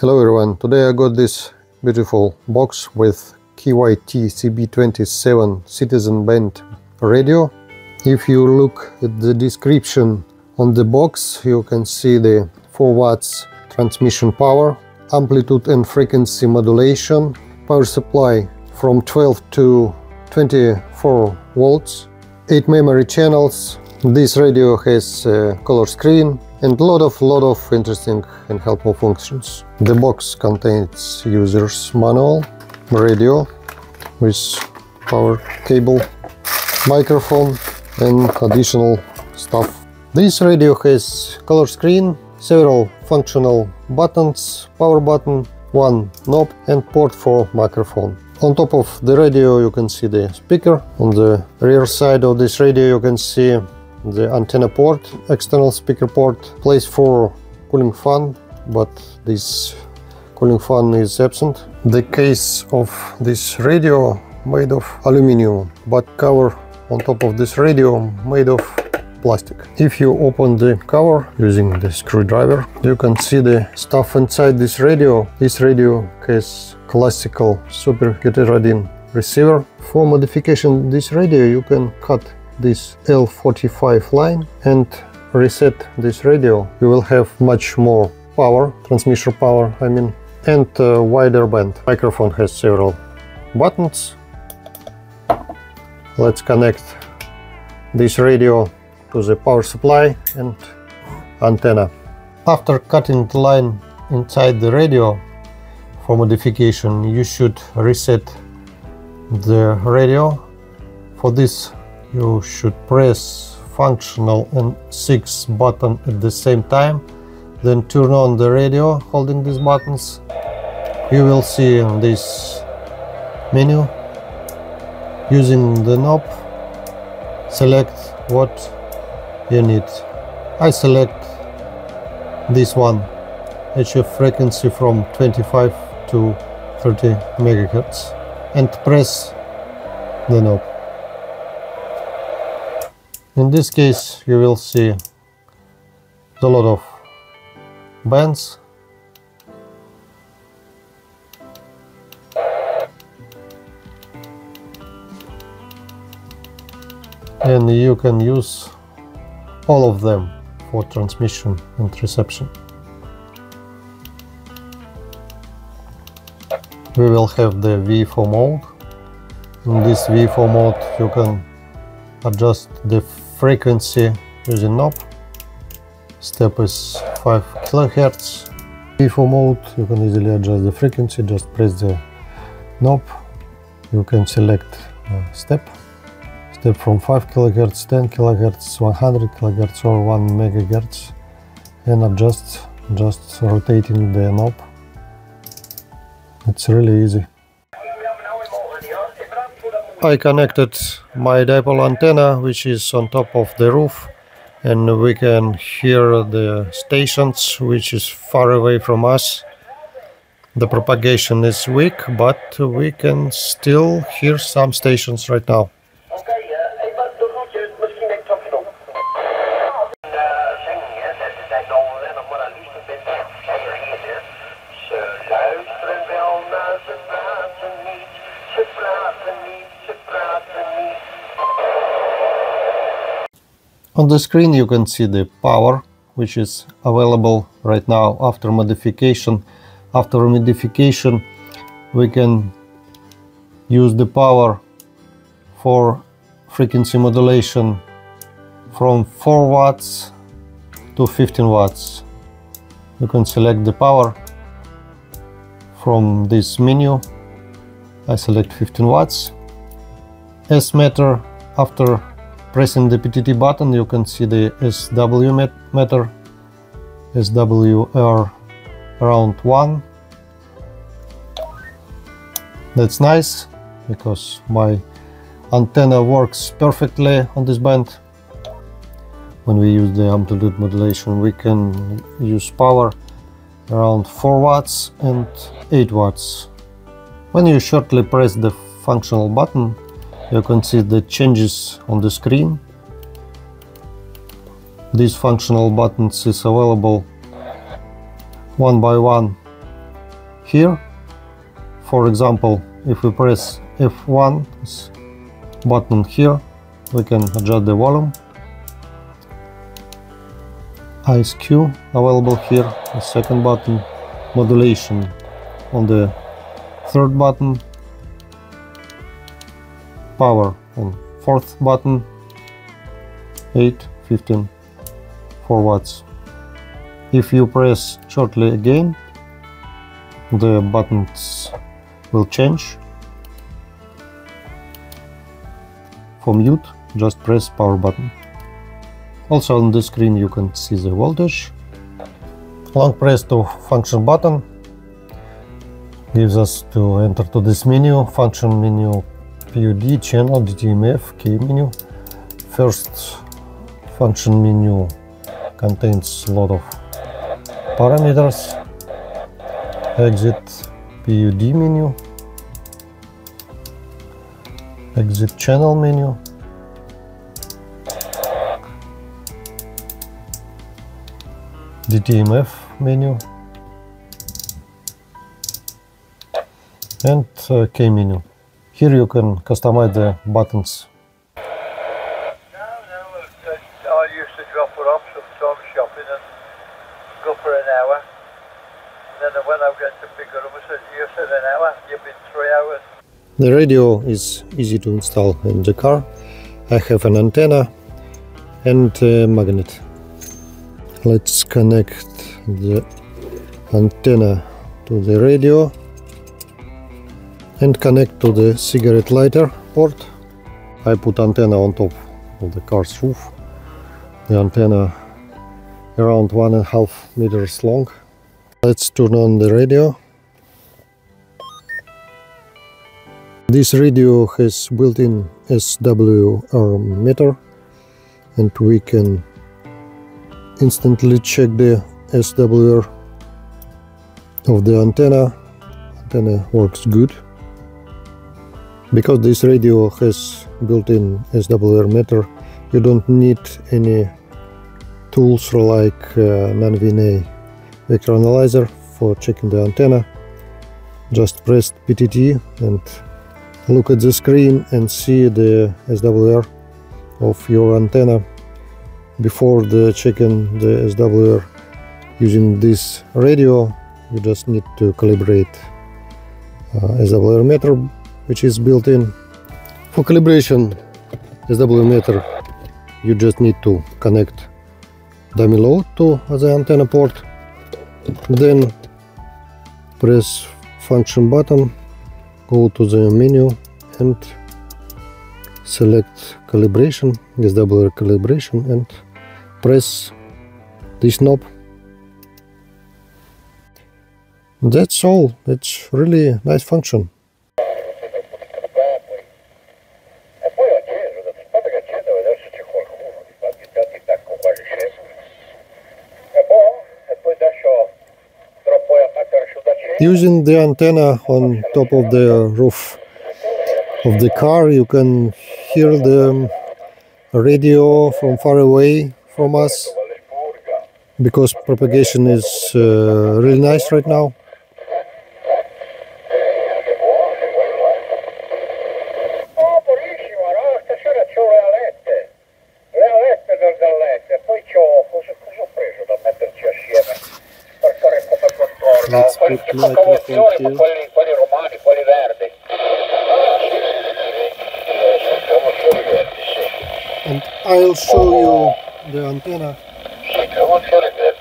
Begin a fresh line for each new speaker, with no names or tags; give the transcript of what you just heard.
Hello everyone, today I got this beautiful box with QYT CB27 Citizen Band radio. If you look at the description on the box, you can see the 4 watts transmission power, amplitude and frequency modulation, power supply from 12 to 24 volts, 8 memory channels. This radio has a color screen and lot of interesting and helpful functions. The box contains user's manual, radio with power cable, microphone and additional stuff. This radio has color screen, several functional buttons, power button, 1 knob and port for microphone. On top of the radio you can see the speaker. On the rear side of this radio you can see the antenna port, external speaker port, place for cooling fan, but this cooling fan is absent. The case of this radio made of aluminum, but cover on top of this radio made of plastic. If you open the cover using the screwdriver, you can see the stuff inside this radio. This radio has classical super heterodyne receiver. For modification this radio you can cut this L45 line and reset this radio. You will have much more power, transmission power I mean, and a wider band. Microphone has several buttons. Let's connect this radio to the power supply and antenna. After cutting the line inside the radio for modification, you should reset the radio. For this you should press functional and 6 button at the same time, then turn on the radio holding these buttons. You will see this menu. Using the knob, select what you need. I select this one, HF frequency from 25 to 30 MHz, and press the knob. In this case you will see a lot of bands. And you can use all of them for transmission and reception. We will have the V4 mode. In this V4 mode you can adjust the frequency using knob. Step is 5 kHz. V4 mode you can easily adjust the frequency, just press the knob. You can select step from 5 kHz, 10 kHz, 100 kHz or 1 MHz and adjust just rotating the knob. It's really easy. I connected my dipole antenna, which is on top of the roof, and we can hear the stations which is far away from us. The propagation is weak, but we can still hear some stations right now. On the screen you can see the power which is available right now after modification. After modification we can use the power for frequency modulation from 4 watts to 15 watts. You can select the power from this menu. I select 15 watts. S-meter, after pressing the PTT button you can see the SW meter, SWR around 1. That's nice because my antenna works perfectly on this band. When we use the amplitude modulation we can use power around 4 watts and 8 watts. When you shortly press the functional button you can see the changes on the screen. These functional buttons is available one by one here. For example, if we press F1 button here, we can adjust the volume. ISQ available here, the second button. Modulation on the third button. Power on fourth button. 8, 15, 4 watts. If you press shortly again, the buttons will change. For mute, just press power button. Also on the screen you can see the voltage. Long press to function button gives us to enter to this menu. Function menu, PUD, channel, DTMF, K menu. First function menu contains a lot of parameters. Exit PUD menu. Exit channel menu. DTMF menu. And K menu. Here you can customize the buttons.
I used to drop her off sometimes shopping and go for an hour. And then when I get to pick her up, I said, you said an hour, you've been 3 hours.
The radio is easy to install in the car. I have an antenna and a magnet. Let's connect the antenna to the radio and connect to the cigarette lighter port. I put antenna on top of the car's roof. The antenna around 1.5 meters long. Let's turn on the radio. This radio has built-in SWR meter, and we can instantly check the SWR of the antenna. Antenna works good. Because this radio has built-in SWR meter, you don't need any tools like non-VNA vector analyzer for checking the antenna. Just press PTT and look at the screen and see the SWR of your antenna. Before checking the SWR using this radio, you just need to calibrate SWR meter, which is built in. For calibration SWR meter, you just need to connect dummy load to the antenna port, then press function button, go to the menu and select calibration, SWR calibration, and press this knob. That's all. It's really a nice function. Using the antenna on top of the roof of the car, you can hear the radio from far away from us, because propagation is really nice right now. Let's put microphone here.
Quelli romani, quelli verdi.
And I'll show you the antenna.
Sì, sono fiori verdi.